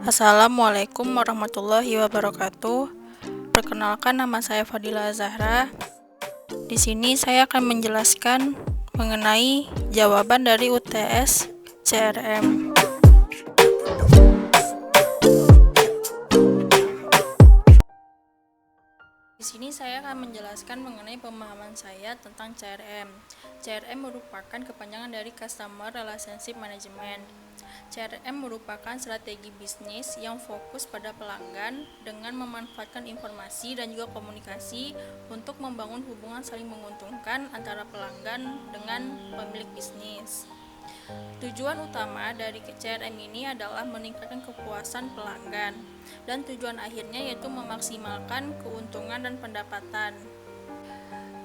Assalamualaikum warahmatullahi wabarakatuh. Perkenalkan, nama saya Fadila Zahra. Di sini saya akan menjelaskan mengenai jawaban dari UTS CRM. Di sini saya akan menjelaskan mengenai pemahaman saya tentang CRM. CRM merupakan kepanjangan dari Customer Relationship Management. CRM merupakan strategi bisnis yang fokus pada pelanggan dengan memanfaatkan informasi dan juga komunikasi untuk membangun hubungan saling menguntungkan antara pelanggan dengan pemilik bisnis. Tujuan utama dari CRM ini adalah meningkatkan kepuasan pelanggan, dan tujuan akhirnya yaitu memaksimalkan keuntungan dan pendapatan.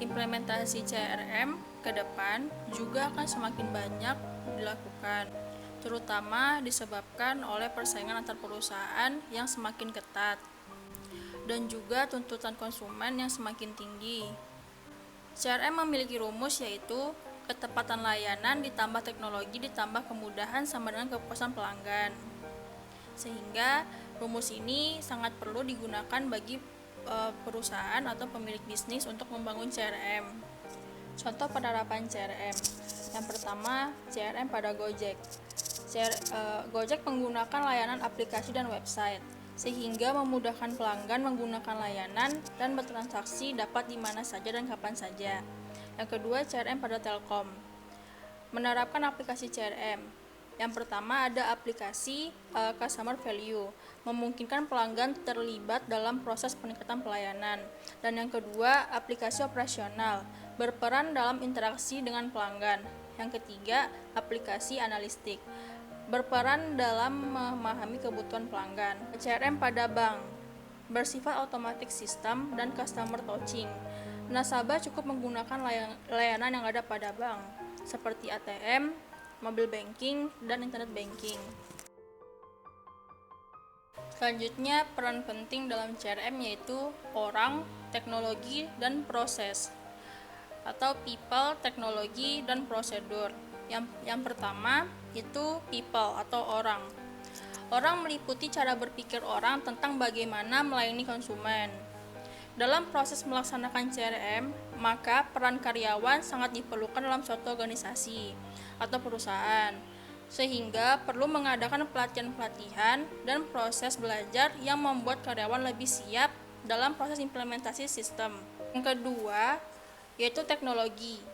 Implementasi CRM ke depan juga akan semakin banyak dilakukan, terutama disebabkan oleh persaingan antar perusahaan yang semakin ketat dan juga tuntutan konsumen yang semakin tinggi. CRM memiliki rumus yaitu ketepatan layanan ditambah teknologi ditambah kemudahan sama dengan kepuasan pelanggan. Sehingga rumus ini sangat perlu digunakan bagi perusahaan atau pemilik bisnis untuk membangun CRM. Contoh penerapan CRM. Yang pertama, CRM pada Gojek. Gojek menggunakan layanan aplikasi dan website, sehingga memudahkan pelanggan menggunakan layanan dan bertransaksi dapat di mana saja dan kapan saja. Yang kedua, CRM pada Telkom. Menerapkan aplikasi CRM. Yang pertama ada aplikasi Customer Value, memungkinkan pelanggan terlibat dalam proses peningkatan pelayanan. Dan yang kedua, aplikasi operasional, berperan dalam interaksi dengan pelanggan. Yang ketiga, aplikasi analistik, berperan dalam memahami kebutuhan pelanggan. CRM pada bank, bersifat automatic system dan customer touching. Nasabah cukup menggunakan layanan yang ada pada bank, seperti ATM, mobile banking, dan internet banking. Selanjutnya, peran penting dalam CRM yaitu orang, teknologi, dan proses, atau people, teknologi, dan prosedur. Yang pertama itu people atau orang. Orang meliputi cara berpikir orang tentang bagaimana melayani konsumen. Dalam proses melaksanakan CRM, maka peran karyawan sangat diperlukan dalam suatu organisasi atau perusahaan, sehingga perlu mengadakan pelatihan-pelatihan dan proses belajar yang membuat karyawan lebih siap dalam proses implementasi sistem. Yang kedua, yaitu teknologi.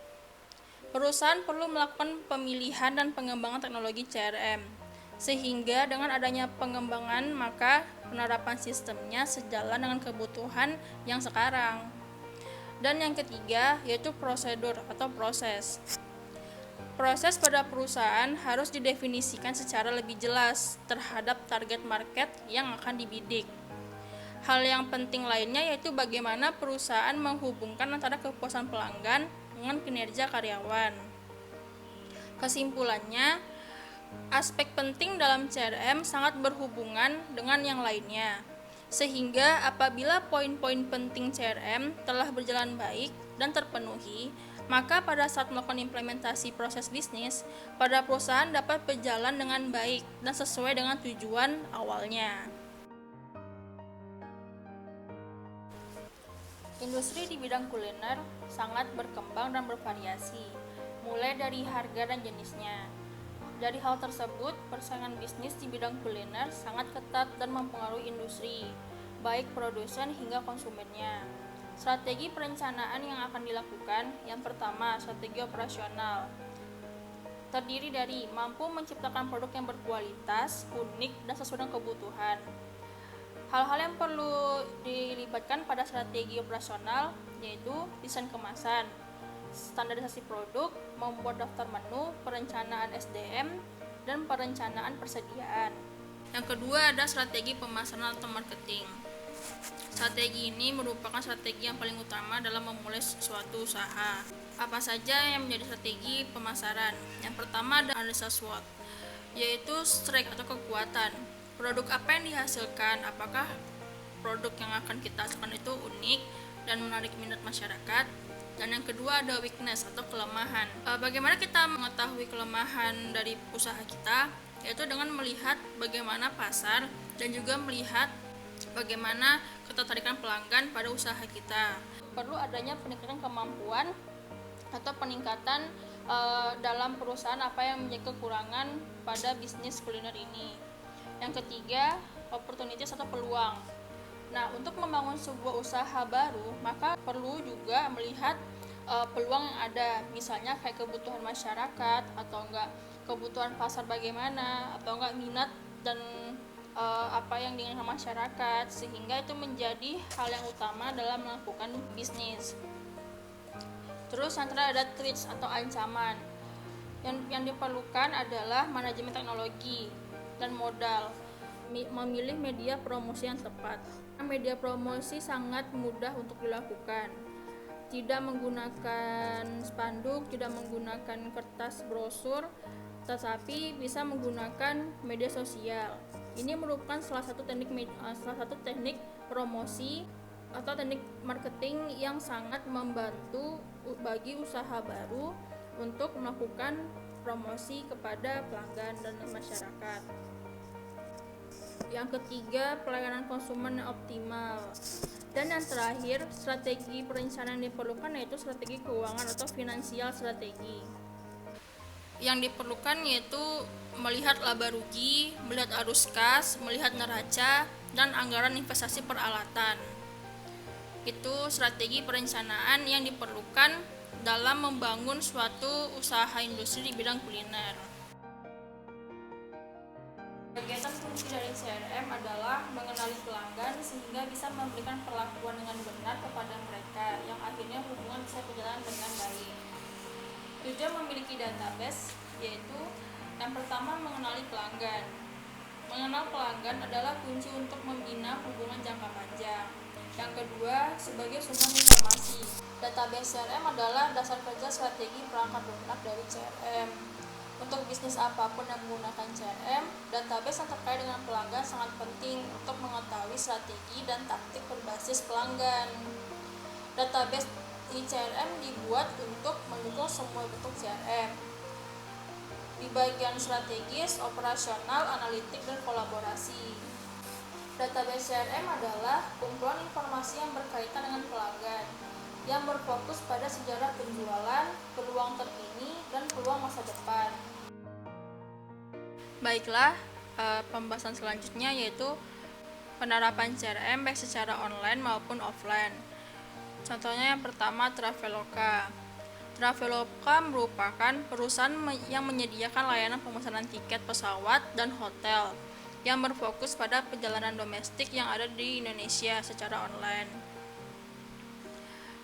Perusahaan perlu melakukan pemilihan dan pengembangan teknologi CRM, sehingga dengan adanya pengembangan maka penerapan sistemnya sejalan dengan kebutuhan yang sekarang. Dan yang ketiga yaitu prosedur atau proses. Proses pada perusahaan harus didefinisikan secara lebih jelas terhadap target market yang akan dibidik. Hal yang penting lainnya yaitu bagaimana perusahaan menghubungkan antara kepuasan pelanggan dengan kinerja karyawan. Kesimpulannya, aspek penting dalam CRM sangat berhubungan dengan yang lainnya, sehingga apabila poin-poin penting CRM telah berjalan baik dan terpenuhi, maka pada saat melakukan implementasi proses bisnis, pada perusahaan dapat berjalan dengan baik dan sesuai dengan tujuan awalnya. Industri di bidang kuliner sangat berkembang dan bervariasi, mulai dari harga dan jenisnya. Dari hal tersebut, persaingan bisnis di bidang kuliner sangat ketat dan mempengaruhi industri, baik produsen hingga konsumennya. Strategi perencanaan yang akan dilakukan, yang pertama, strategi operasional. Terdiri dari mampu menciptakan produk yang berkualitas, unik, dan sesuai dengan kebutuhan. Hal-hal yang perlu dilibatkan pada strategi operasional yaitu desain kemasan, standarisasi produk, membuat daftar menu, perencanaan SDM, dan perencanaan persediaan. Yang kedua ada strategi pemasaran atau marketing. Strategi ini merupakan strategi yang paling utama dalam memulai suatu usaha. Apa saja yang menjadi strategi pemasaran? Yang pertama ada analisa SWOT, yaitu strength atau kekuatan. Produk apa yang dihasilkan? Apakah produk yang akan kita hasilkan itu unik dan menarik minat masyarakat? Dan yang kedua ada weakness atau kelemahan. Bagaimana kita mengetahui kelemahan dari usaha kita? yaitu dengan melihat bagaimana pasar dan juga melihat bagaimana ketertarikan pelanggan pada usaha kita. Perlu adanya peningkatan kemampuan atau peningkatan dalam perusahaan apa yang menjadi kekurangan pada bisnis kuliner ini. Yang ketiga, opportunities atau peluang. Nah, untuk membangun sebuah usaha baru, maka perlu juga melihat peluang yang ada, misalnya kayak kebutuhan masyarakat atau enggak kebutuhan pasar bagaimana, atau enggak minat dan apa yang diinginkan masyarakat, sehingga itu menjadi hal yang utama dalam melakukan bisnis. Terus yang terakhir ada threats atau ancaman. Yang diperlukan adalah manajemen teknologi dan modal, memilih media promosi yang tepat. Media promosi sangat mudah untuk dilakukan, tidak menggunakan spanduk, tidak menggunakan kertas brosur, tetapi bisa menggunakan media sosial. Ini merupakan salah satu teknik promosi atau teknik marketing yang sangat membantu bagi usaha baru untuk melakukan promosi kepada pelanggan dan masyarakat. Yang ketiga, pelayanan konsumen yang optimal. Dan yang terakhir, strategi perencanaan yang diperlukan yaitu strategi keuangan atau finansial strategi. Yang diperlukan yaitu melihat laba rugi, melihat arus kas, melihat neraca, dan anggaran investasi peralatan. Itu strategi perencanaan yang diperlukan dalam membangun suatu usaha industri di bidang kuliner. Kegiatan fungsi dari CRM adalah mengenali pelanggan sehingga bisa memberikan perlakuan dengan benar kepada mereka, yang akhirnya hubungan bisa berjalan dengan baik. Tujuan memiliki database yaitu yang pertama mengenali pelanggan. Mengenal pelanggan adalah kunci untuk membina hubungan jangka panjang. Yang kedua, sebagai sumber informasi. Database CRM adalah dasar kerja strategi perangkat lunak dari CRM. Untuk bisnis apapun yang menggunakan CRM, database yang terkait dengan pelanggan sangat penting untuk mengetahui strategi dan taktik berbasis pelanggan. Database di CRM dibuat untuk mendukung semua bentuk CRM. Di bagian strategis, operasional, analitik, dan kolaborasi. Database CRM adalah kumpulan informasi yang berkaitan dengan pelanggan, yang berfokus pada sejarah penjualan, peluang terkini, dan peluang masa depan. Baiklah, pembahasan selanjutnya yaitu penerapan CRM baik secara online maupun offline. Contohnya yang pertama, Traveloka. Traveloka merupakan perusahaan yang menyediakan layanan pemesanan tiket pesawat dan hotel yang berfokus pada perjalanan domestik yang ada di Indonesia secara online.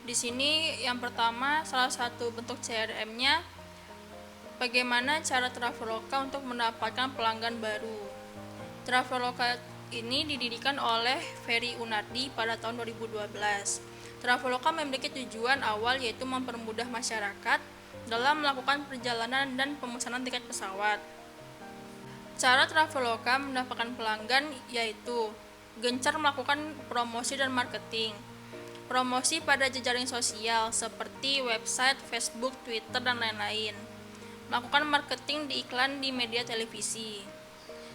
Di sini yang pertama, salah satu bentuk CRM-nya bagaimana cara Traveloka untuk mendapatkan pelanggan baru. Traveloka ini didirikan oleh Ferry Unardi pada tahun 2012. Traveloka memiliki tujuan awal yaitu mempermudah masyarakat dalam melakukan perjalanan dan pemesanan tiket pesawat. Cara Traveloka mendapatkan pelanggan yaitu gencar melakukan promosi dan marketing. Promosi pada jejaring sosial seperti website, Facebook, Twitter, dan lain-lain. Melakukan marketing di iklan di media televisi.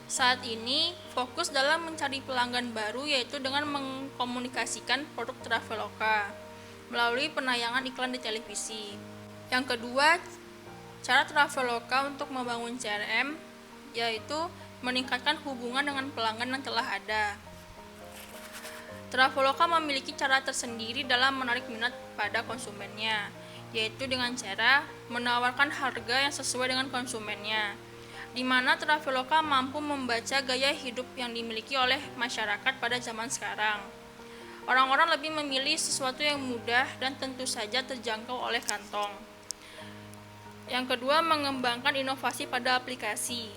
Saat ini fokus dalam mencari pelanggan baru yaitu dengan mengkomunikasikan produk Traveloka melalui penayangan iklan di televisi. Yang kedua, cara Traveloka untuk membangun CRM yaitu meningkatkan hubungan dengan pelanggan yang telah ada. Traveloka memiliki cara tersendiri dalam menarik minat pada konsumennya, yaitu dengan cara menawarkan harga yang sesuai dengan konsumennya, di mana Traveloka mampu membaca gaya hidup yang dimiliki oleh masyarakat pada zaman sekarang. Orang-orang lebih memilih sesuatu yang mudah dan tentu saja terjangkau oleh kantong. Yang kedua, mengembangkan inovasi pada aplikasi.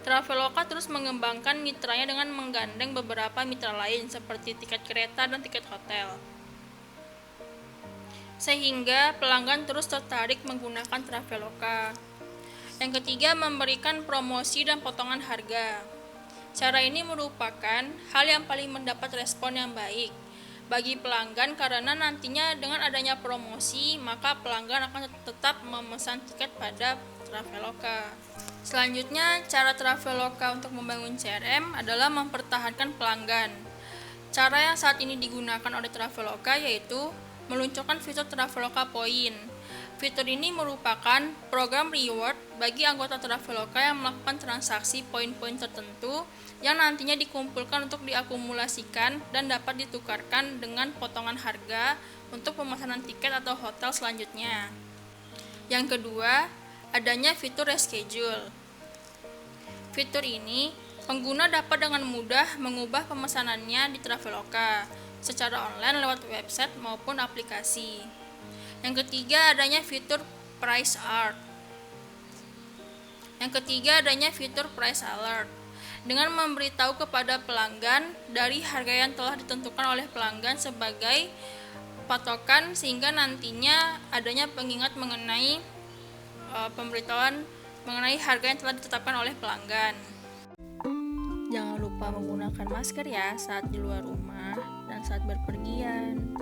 Traveloka terus mengembangkan mitranya dengan menggandeng beberapa mitra lain seperti tiket kereta dan tiket hotel. Sehingga pelanggan terus tertarik menggunakan Traveloka. Yang ketiga, memberikan promosi dan potongan harga. Cara ini merupakan hal yang paling mendapat respon yang baik bagi pelanggan karena nantinya dengan adanya promosi, maka pelanggan akan tetap memesan tiket pada Traveloka. Selanjutnya, cara Traveloka untuk membangun CRM adalah mempertahankan pelanggan. Cara yang saat ini digunakan oleh Traveloka yaitu meluncurkan fitur Traveloka Point. Fitur ini merupakan program reward bagi anggota Traveloka yang melakukan transaksi poin-poin tertentu yang nantinya dikumpulkan untuk diakumulasikan dan dapat ditukarkan dengan potongan harga untuk pemesanan tiket atau hotel selanjutnya. Yang kedua, adanya fitur reschedule. Fitur ini, pengguna dapat dengan mudah mengubah pemesanannya di Traveloka secara online lewat website maupun aplikasi. Yang ketiga, adanya fitur price alert. Dengan memberitahu kepada pelanggan dari harga yang telah ditentukan oleh pelanggan sebagai patokan sehingga nantinya adanya pengingat mengenai pemberitahuan mengenai harga yang telah ditetapkan oleh pelanggan. Jangan lupa menggunakan masker ya saat di luar rumah dan saat berpergian.